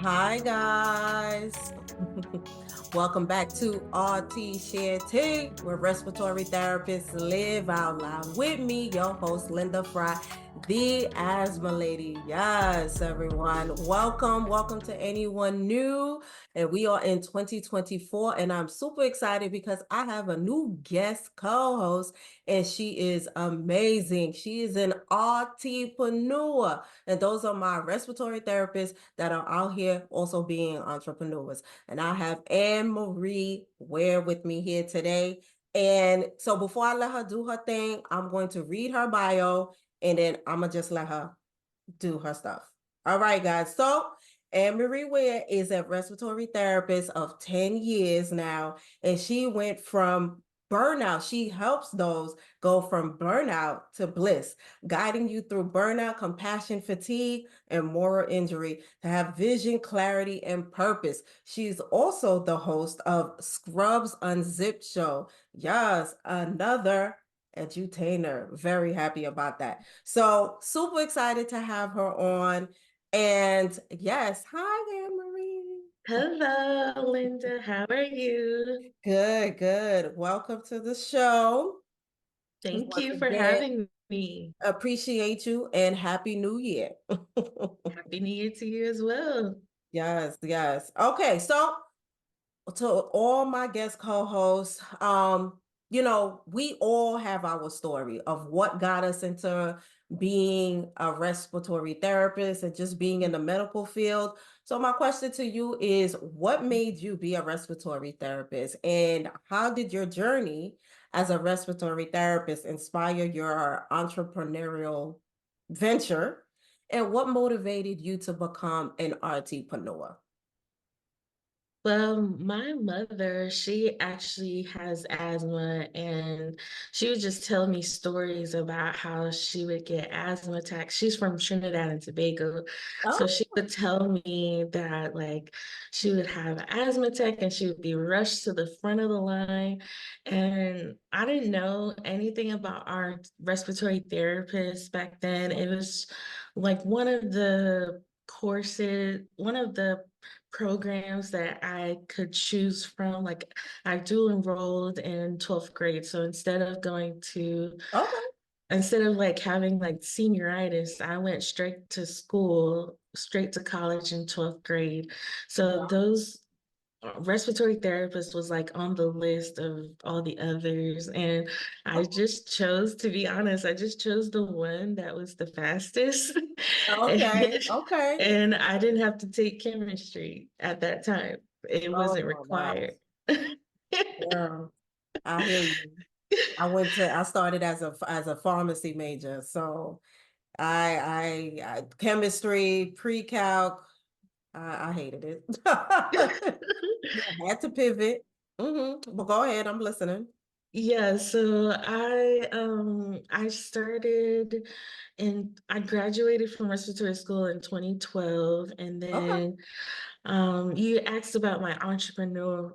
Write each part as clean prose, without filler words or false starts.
Hi guys. Welcome back to RT Share Tea, where respiratory therapists live out loud. With me, your host, Linda Fry, the asthma lady. Yes, everyone. Welcome to anyone new. And we are in 2024, and I'm super excited because I have a new guest co-host, and she is amazing. She is an RTpreneur, and those are my respiratory therapists that are out here also being entrepreneurs. And I have Annmarie Ware with me here today. And so before I let her do her thing, I'm going to read her bio and then I'm going to just let her do her stuff. All right, guys. So Annmarie Ware is a respiratory therapist of 10 years now, and she went from burnout. She helps those go from burnout to bliss, guiding you through burnout, compassion, fatigue, and moral injury to have vision, clarity, and purpose. She's also the host of Scrubs Unzipped Show. Yes, another edutainer. Very happy about that. So super excited to have her on. And yes, hi, Annmarie. Hello, Linda. How are you? Good. Welcome to the show. Thank Once you for again, having me. appreciate you and Happy New Year. Happy New Year to you as well. Yes. Okay, so to all my guest co-hosts, we all have our story of what got us into being a respiratory therapist and just being in the medical field. So my question to you is, what made you be a respiratory therapist, and how did your journey as a respiratory therapist inspire your entrepreneurial venture? And what motivated you to become an RTpreneur? Well, my mother, she actually has asthma, and she would just tell me stories about how she would get asthma attacks. She's from Trinidad and Tobago. So Oh, she would tell me that, she would have an asthma attack and she would be rushed to the front of the line. And I didn't know anything about our respiratory therapists back then. It was like one of the programs that I could choose from. Like I dual enrolled in 12th grade. So okay. instead of like having like senioritis, I went straight to school, straight to college in 12th grade. So those respiratory therapist was like on the list of all the others, and I Oh, just chose, to be honest, I just chose the one that was the fastest. and, okay. and I didn't have to take chemistry at that time. It wasn't Oh my required. gosh. Girl, I hear you. I started as a pharmacy major. So I chemistry, pre-calc, I hated it. Yeah, I had to pivot. But go ahead, I'm listening. Yeah, so I started and I graduated from respiratory school in 2012, and Okay. then you asked about my entrepreneur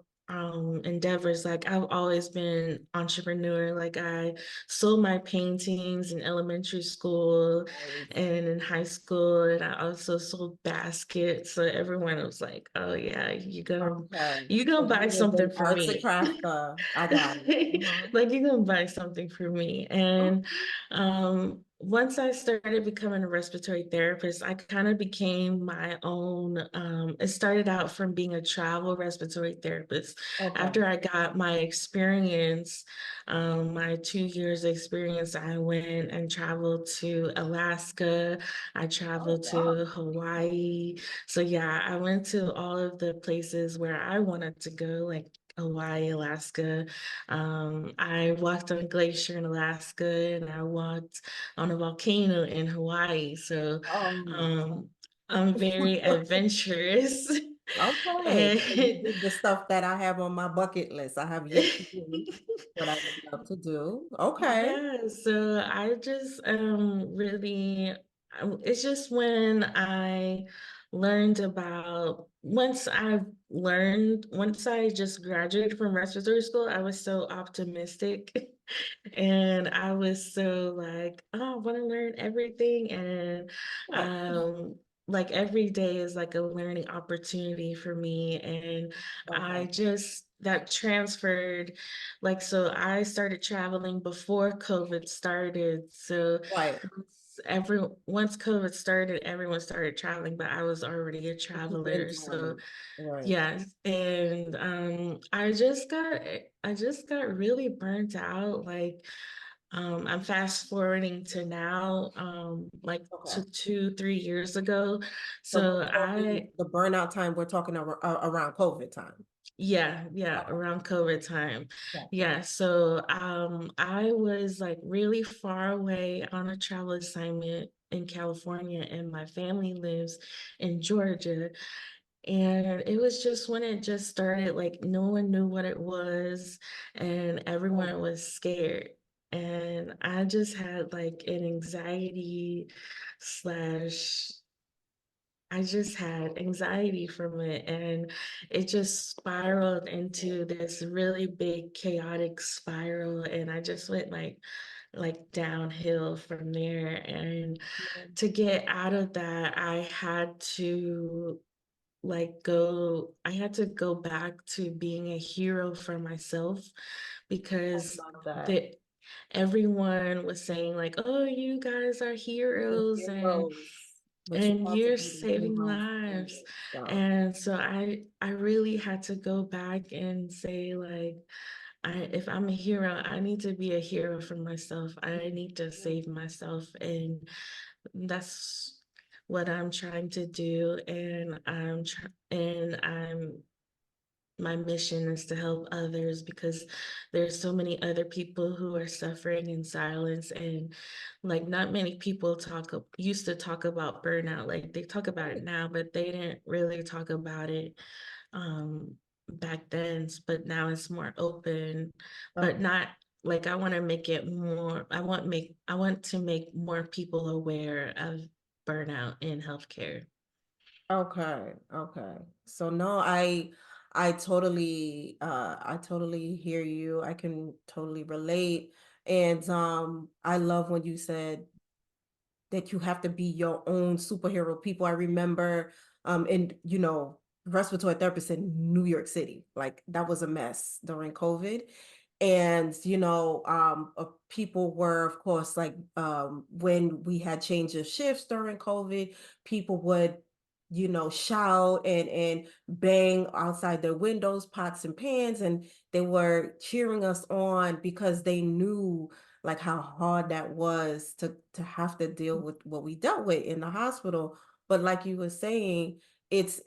endeavors. Like I've always been entrepreneur. Like I sold my paintings in elementary school Nice. and in high school, and I also sold baskets. So everyone was like, "Oh yeah, Okay. you So gonna buy you was something an for arts and me." crafter. I got it. Like you're gonna buy something for me. Oh, And once I started becoming a respiratory therapist, I kind of became my own. It started out from being a travel respiratory therapist. okay. After I got my experience, my 2 years experience, I went and traveled to Alaska. I Oh, traveled wow. to Hawaii. So yeah, I went to all of the places where I wanted to go, like Hawaii, Alaska. I walked on a glacier in Alaska, and I walked on a volcano in Hawaii. So Um, um, I'm very adventurous. okay. So you And did the stuff that I have on my bucket list. I have yet to do what I would love to do. Okay. yeah, so I just really, it's just when I learned about, once I just graduated from respiratory school, I was so optimistic and I was so like, oh, I want to learn everything. And Yeah. um, like every day is like a learning opportunity for me. And I Okay. just that transferred, like, so I started traveling before COVID started. So Right. once COVID started, everyone started traveling, but I was already a You've been traveler. doing So it. Right. yes, and I just got really burnt out. Like, I'm fast forwarding to now, like Okay. to 2, 3 years ago. So So we're talking the burnout time, we're talking around COVID time. yeah, Okay. around COVID time. Yeah. Yeah, so I was like really far away on a travel assignment in California, and my family lives in Georgia. And it was just when it just started, like no one knew what it was, and Oh, everyone was scared. And I just had like an anxiety slash, I just had anxiety from it, and it just spiraled into this really big chaotic spiral, and I just went like downhill from there. And to get out of that, I had to go back to being a hero for myself, I because love that. the everyone was saying like, oh, you guys are The heroes, heroes, but you and have to you're be the saving heroes for lives. yourself. And so I really had to go back and say like, if I'm a hero, I need to be a hero for myself. I need to save myself. And that's what I'm trying to do. And my mission is to help others, because there's so many other people who are suffering in silence. And like not many people used to talk about burnout. Like they talk about it now, but they didn't really talk about it back then. But now it's more open, but Okay. not like, I want to make it more, I want to make more people aware of burnout in healthcare. Okay. Okay. So no, I totally hear you. I can totally relate. And I love when you said that you have to be your own superhero. People, I remember in, respiratory therapists in New York City, like that was a mess during COVID. And people were, of course, like when we had change of shifts during COVID, people would shout and bang outside their windows, pots and pans, and they were cheering us on because they knew like how hard that was to have to deal with what we dealt with in the hospital. But like you were saying, it's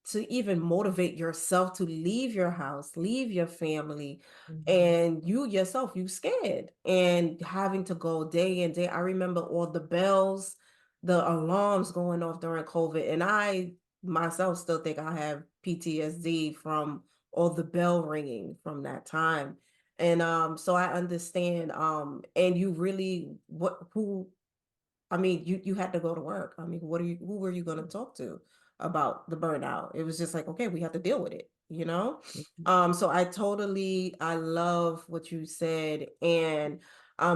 to even motivate yourself to leave your house, leave your family, Mhm. and you yourself, you scared and having to go day in day. I remember all the bells, the alarms going off during COVID, and I myself still think I have PTSD from all the bell ringing from that time. And so I understand. And you really I mean, you had to go to work. I mean, who were you gonna talk to about the burnout? It was just like, okay, we have to deal with it. So I love what you said, and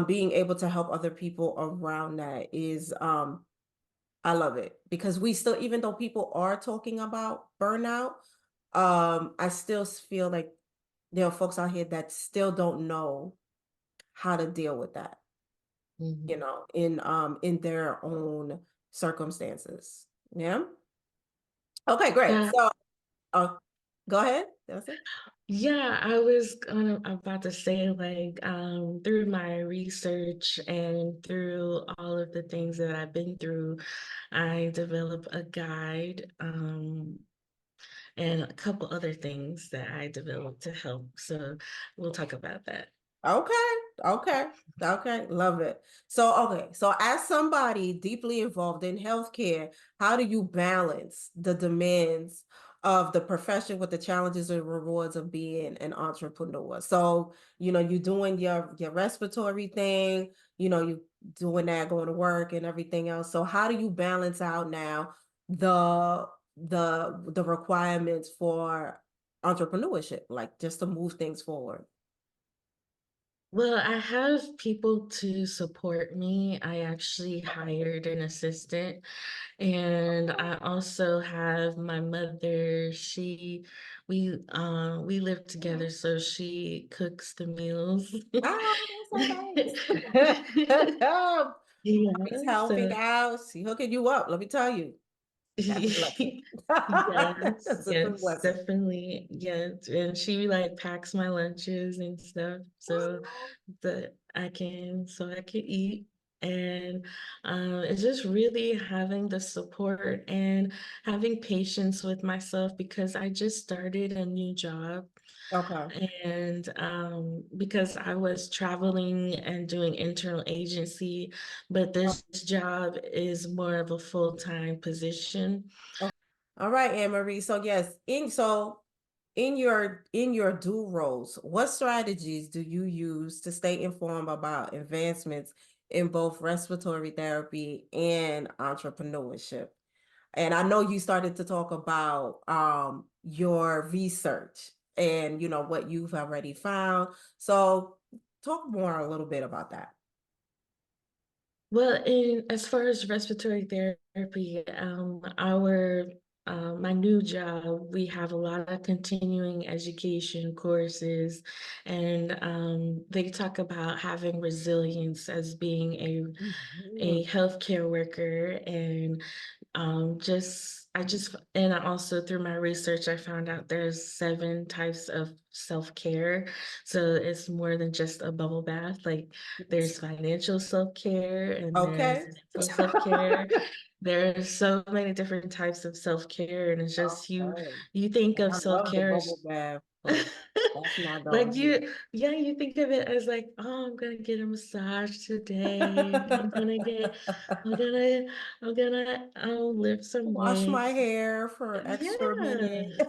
being able to help other people around that is I love it, because we still, even though people are talking about burnout, I still feel like there are folks out here that still don't know how to deal with that, Mhm. in their own circumstances. Yeah. Okay, great. Yeah, So go ahead. That's it. yeah, about to say like, through my research and through all of the things that I've been through, I developed a guide, and a couple other things that I developed to help. So we'll talk about that. Okay, okay, okay, love it. So as somebody deeply involved in healthcare, how do you balance the demands of the profession with the challenges and rewards of being an entrepreneur? So, you're doing your respiratory thing, you doing that, going to work and everything else. So how do you balance out now the the requirements for entrepreneurship, like just to move things forward? Well, I have people to support me. I actually hired an assistant, and I also have my mother. We live together, so she cooks the meals. Oh, that's so nice. He's Yeah, helping so out. She hooking you up. Let me tell you, that's a blessing. yes, That's a true yes, blessing. definitely. Yes. And she like packs my lunches and stuff so I can eat. And it's just really having the support and having patience with myself because I just started a new job. Okay. And because I was traveling and doing internal agency, but this job is more of a full-time position. All right, Annmarie. So yes, in your dual roles, what strategies do you use to stay informed about advancements in both respiratory therapy and entrepreneurship? And I know you started to talk about your research and what you've already found. So talk more a little bit about that. Well, in as far as respiratory therapy, our my new job, we have a lot of continuing education courses, and they talk about having resilience as being a Mhm. healthcare worker and and I also through my research I found out there's 7 types of self-care. So it's more than just a bubble bath. Like there's financial self-care and there's Okay. mental self-care. There's so many different types of self-care, and it's just Okay. you think of I love the self-care bubble as bath, but that's not gonna like be. you think of it as like, oh, I'm gonna get a massage today. I'm gonna, I'm gonna lift some Wash my weights. hair for an extra Yeah. minute.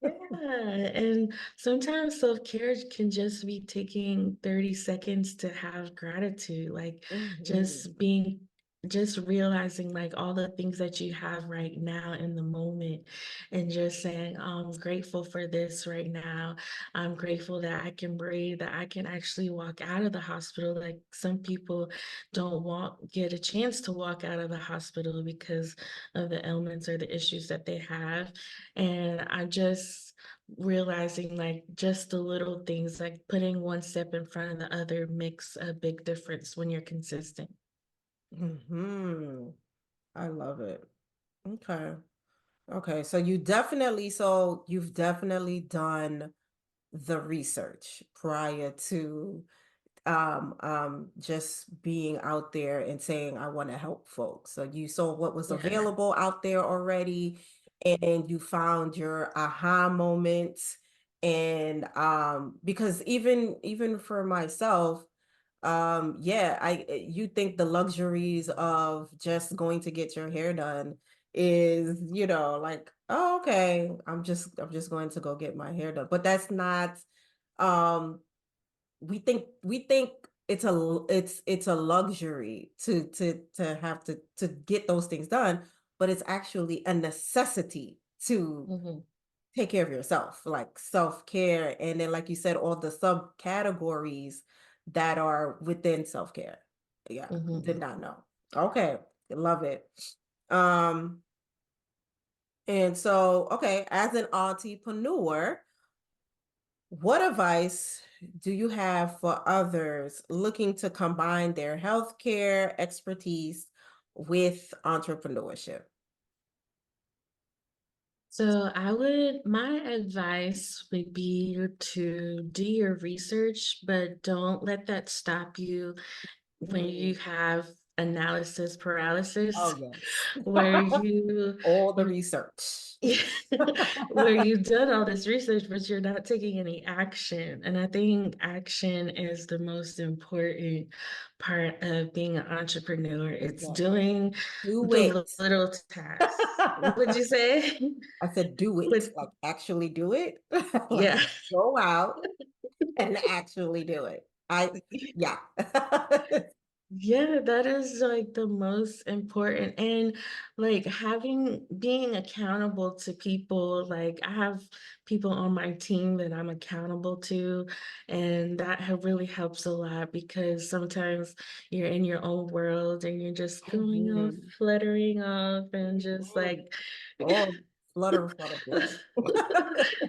Yeah, and sometimes self-care can just be taking 30 seconds to have gratitude, like Mhm. just being, just realizing like all the things that you have right now in the moment and just saying, I'm grateful for this right now. I'm grateful that I can breathe, that I can actually walk out of the hospital. Like some people don't get a chance to walk out of the hospital because of the ailments or the issues that they have. And I just realizing like just the little things, like putting one step in front of the other makes a big difference when you're consistent. Hmm. I love it. Okay. Okay. So you've definitely done the research prior to just being out there and saying I want to help folks. So you saw what was Yeah. available out there already, and you found your aha moments. And because even for myself, yeah, I you think the luxuries of just going to get your hair done is, like, oh, okay, I'm just going to go get my hair done. But that's not um we think it's a luxury to have to get those things done, but it's actually a necessity to Hmm. take care of yourself, like self-care, and then like you said, all the subcategories that are within self-care. Yeah, did Hmm. not know. Okay, love it. Um, and so okay, as an entrepreneur, what advice do you have for others looking to combine their healthcare expertise with entrepreneurship? So my advice would be to do your research, but don't let that stop you when you Mm. have analysis paralysis, Oh, yes. where you All the you research. where you've done all this research, but you're not taking any action. And I think action is the most important part of being an entrepreneur. It's Yeah. doing Do the it. little tasks. Would you say? I said, do it. But Like, actually do it. Like, yeah. go out and actually do it. Yeah. Yeah, that is like the most important. And like being accountable to people, like I have people on my team that I'm accountable to, and that really helps a lot because sometimes you're in your own world and you're just going off, Mhm. fluttering off, and just Mhm. like Oh, flutter, flutter, flutter.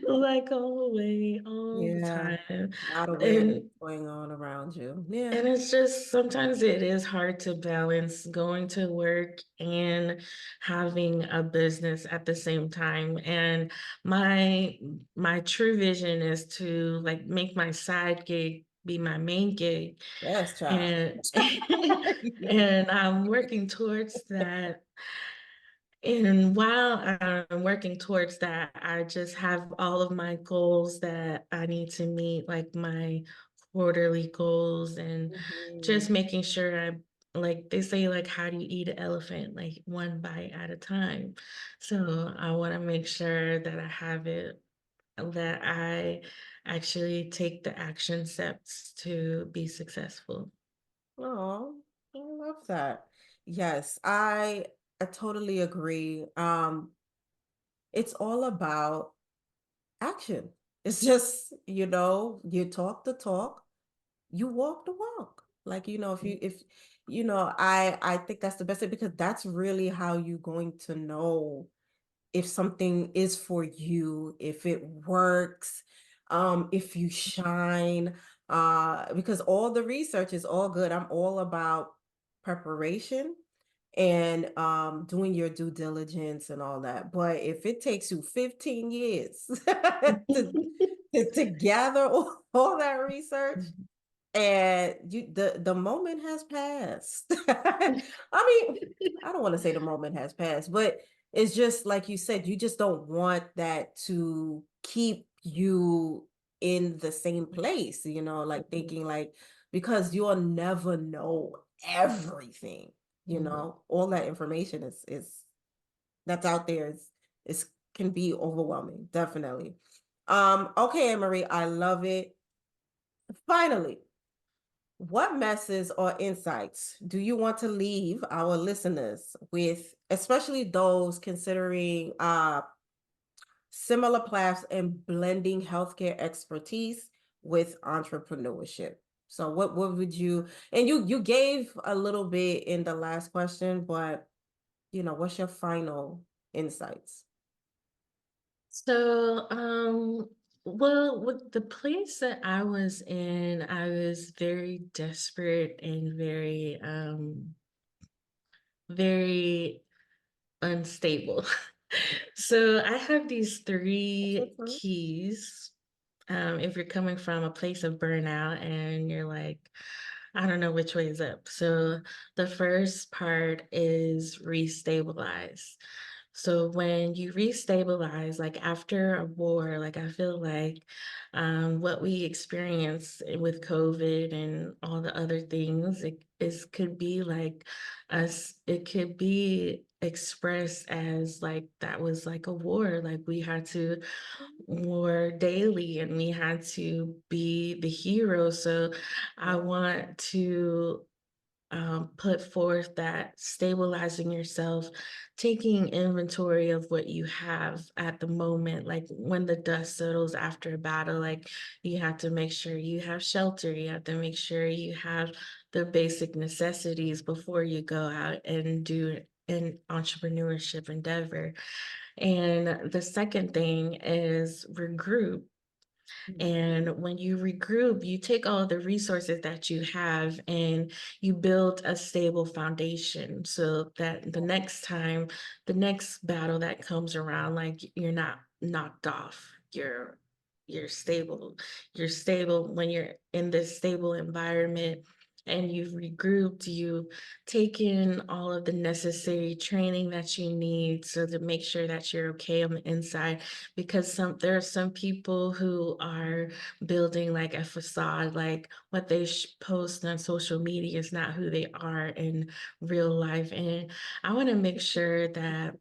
like all the way, all the Yeah, time. not aware of And what's going on around you. Yeah. And it's just sometimes it is hard to balance going to work and having a business at the same time. And my true vision is to like make my side gig be my main gig. Yes, child. And and I'm working towards that. And while I'm working towards that, I just have all of my goals that I need to meet, like my quarterly goals, and just Mhm. making sure like they say, like, how do you eat an elephant? Like one bite at a time. So I want to make sure that I have it, that I actually take the action steps to be successful. Oh, I love that. Yes, I totally agree. It's all about action. It's just, you talk the talk, you walk the walk. Like, if I think that's the best thing because that's really how you're going to know if something is for you, if it works, if you shine, because all the research is all good. I'm all about preparation and doing your due diligence and all that. But if it takes you 15 years to gather all that research, and the moment has passed. I mean, I don't want to say the moment has passed, but it's just like you said, you just don't want that to keep you in the same place, like thinking like because you'll never know everything, all that information is that's out there is can be overwhelming, definitely. Okay, Annmarie, I love it. Finally, what messages or insights do you want to leave our listeners with, especially those considering similar paths and blending healthcare expertise with entrepreneurship? So what would you, and you gave a little bit in the last question, but what's your final insights? So, well, with the place that I was in, I was very desperate and very unstable. So I have these That's three right. keys. If you're coming from a place of burnout and you're like, I don't know which way is up. So the first part is restabilize. So when you restabilize, like after a war, like I feel like what we experience with COVID and all the other things, could be like us, it could be expressed as like that was like a war. Like we had to war daily and we had to be the hero. So I Yeah. want to put forth that stabilizing yourself, taking inventory of what you have at the moment, like when the dust settles after a battle, like you have to make sure you have shelter, you have to make sure you have the basic necessities before you go out and do an entrepreneurship endeavor. And the second thing is regroup. And when you regroup, you take all the resources that you have and you build a stable foundation so that the next time, the next battle that comes around, like you're not knocked off. You're stable. You're stable when you're in this stable environment and you've regrouped, you take in all of the necessary training that you need so to make sure that you're okay on the inside because there are some people who are building like a facade, like what they post on social media is not who they are in real life. And I want to make sure that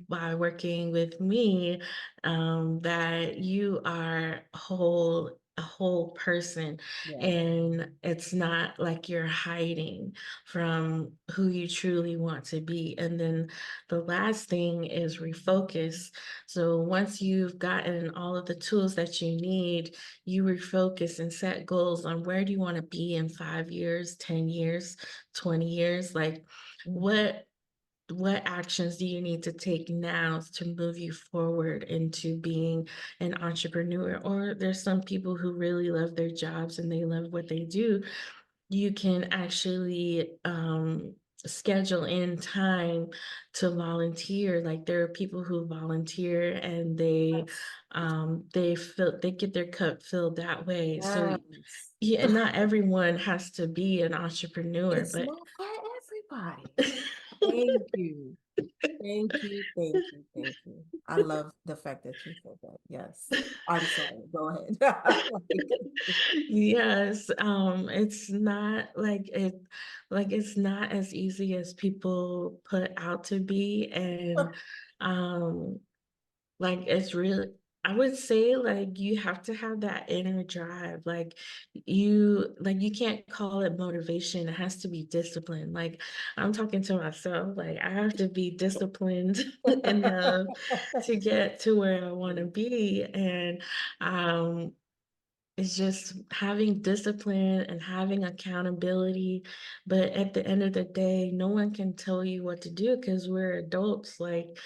by working with me, that you are whole a whole person, Yeah. and it's not like you're hiding from who you truly want to be. And then the last thing is refocus. So once you've gotten all of the tools that you need, you refocus and set goals on where do you want to be in 5 years, 10 years, 20 years. Like Mhm. what actions do you need to take now to move you forward into being an entrepreneur? Or there's some people who really love their jobs and they love what they do. You can actually schedule in time to volunteer. Like there are people who volunteer and Yes. they get their cup filled that way. So Yes. yeah, not everyone has to be an entrepreneur, It's but not for everybody. Thank you. Thank you. Thank you. Thank you. I love the fact that you said that. Yes. I'm sorry. Go ahead. Yes, it's not like it's not as easy as people put out to be, and um like it's really I would say like you have to have that inner drive. You can't call it motivation. It has to be discipline. Like I'm talking to myself, like I have to be disciplined enough to get to where I want to be. And um it's just having discipline and having accountability. But at the end of the day, no one can tell you what to do because we're adults. Like,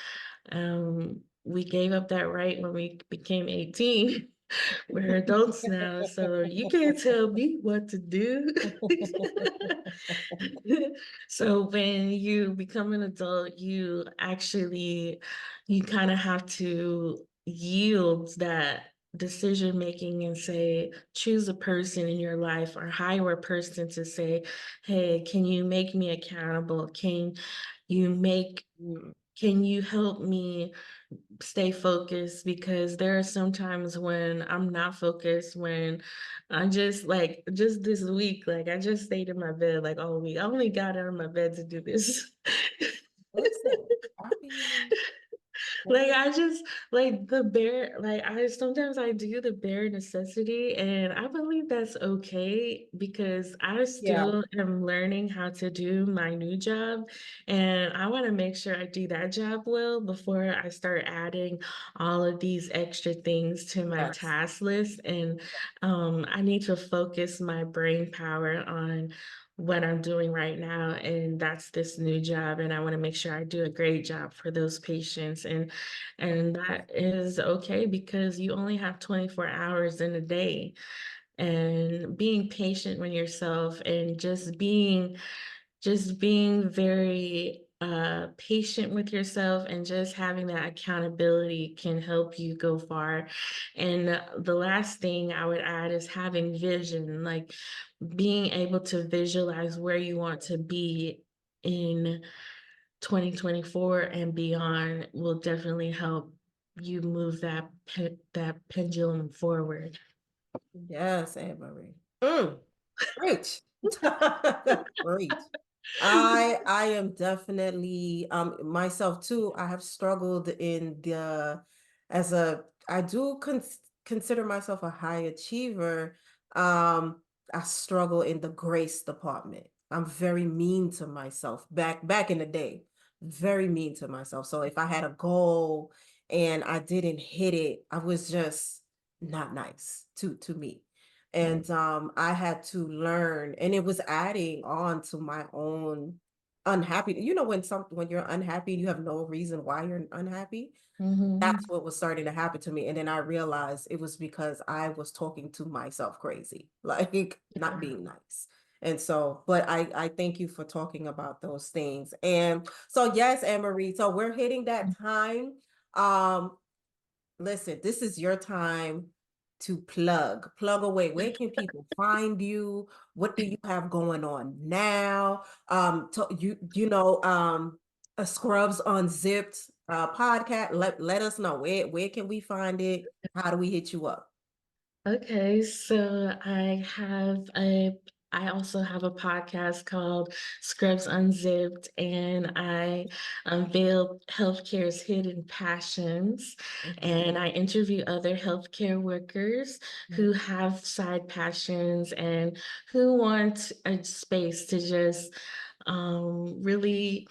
we gave up that right when we became 18. We're adults now, so you can't tell me what to do. So when you become an adult, you kind of have to yield that decision making and say, choose a person in your life or hire a person to say, hey, can you make me accountable? You make Mm. can you help me stay focused? Because there are some times when I'm not focused, when I just this week, like I just stayed in my bed like all week. I only got out of my bed to do this. Listen, I feel you. Like I just like the bare like I sometimes I do the bare necessity, and I believe that's okay because I Yeah. still am learning how to do my new job, and I want to make sure I do that job well before I start adding all of these extra things to my Yes. task list. And I need to focus my brain power on what I'm doing right now, and that's this new job. And I want to make sure I do a great job for those patients. And that is okay because you only have 24 hours in a day. And being patient with yourself and just being very patient with yourself and just having that accountability can help you go far. And the last thing I would add is having vision, like being able to visualize where you want to be in 2024 and beyond will definitely help you move that pendulum forward. Yes, Annmarie. Preach. Preach. I am definitely myself too. I have struggled in the as a I do consider myself a high achiever. I struggle in the grace department. I'm very mean to myself back in the day. Very mean to myself. So if I had a goal and I didn't hit it, I was just not nice to me. And I had to learn, and it was adding on to my own unhappy. You know, when you're unhappy, you have no reason why you're unhappy. Mhm. That's what was starting to happen to me. And then I realized it was because I was talking to myself crazy, like not Yeah. being nice. And so, but I thank you for talking about those things. And so yes, Annmarie, so we're hitting that time. Um, Listen, this is your time to plug away. Where can people find you? What do you have going on now? A Scrubs Unzipped podcast. Let us know where can we find it? How do we hit you up? Okay, so I have a I also have a podcast called Scrubs Unzipped, and I unveil healthcare's hidden passions. And I interview other healthcare workers who have side passions and who want a space to just really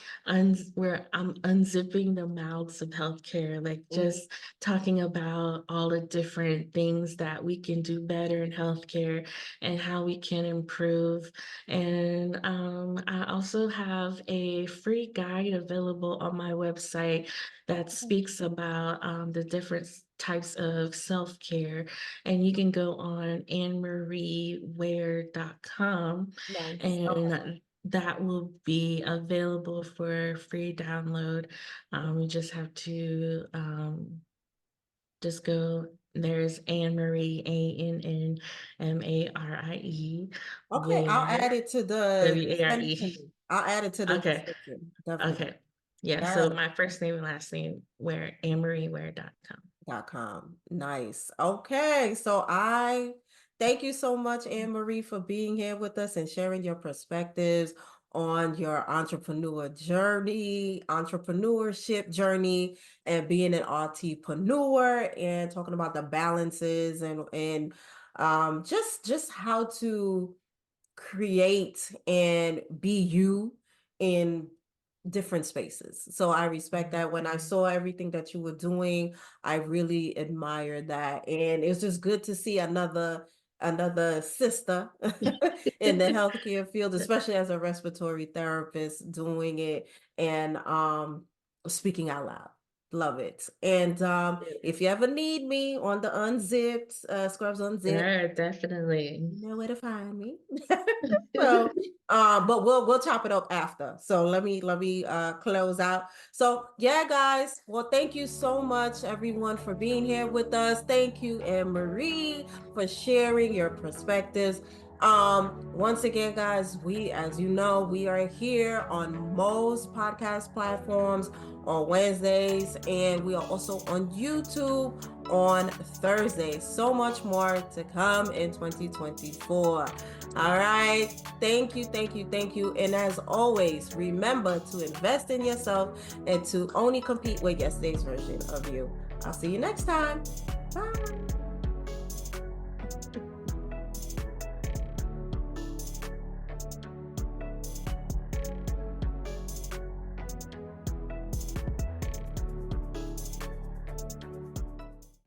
where I'm unzipping the mouths of healthcare, like just talking about all the different things that we can do better in healthcare and how we can improve. And I also have a free guide available on my website that speaks about the different types of self-care. And you can go on AnnmarieWare.com, Nice. Okay. and that will be available for free download. You just have to just go. There's Annmarie, Annmarie, Okay, I'll Ware, add it to the send it to Ware. me. I'll add it to the Okay, description. Definitely. okay. Yeah, so Yes. my first name and last name, Ware, AnnmarieWare.com. .com. Nice. Okay. So I thank you so much, Annmarie, for being here with us and sharing your perspectives on your entrepreneurship journey, and being an RTpreneur, and talking about the balances and just how to create and be you in different spaces. So I respect that. When I saw everything that you were doing, I really admired that. And it's just good to see another sister in the healthcare field, especially as a respiratory therapist, doing it and speaking out loud. Love it. And if you ever need me on the Unzipped, Scrubs Unzipped, Yeah, definitely. you know where to find me. So, but we'll chop it up after. So let me close out. So yeah, guys. Well, thank you so much, everyone, for being here with us. Thank you, Annmarie, for sharing your perspectives. Once again, guys, as you know, we are here on most podcast platforms on Wednesdays, and we are also on YouTube on Thursday. So much more to come in 2024. All right. Thank you, thank you, thank you. And as always, remember to invest in yourself and to only compete with yesterday's version of you. I'll see you next time. Bye.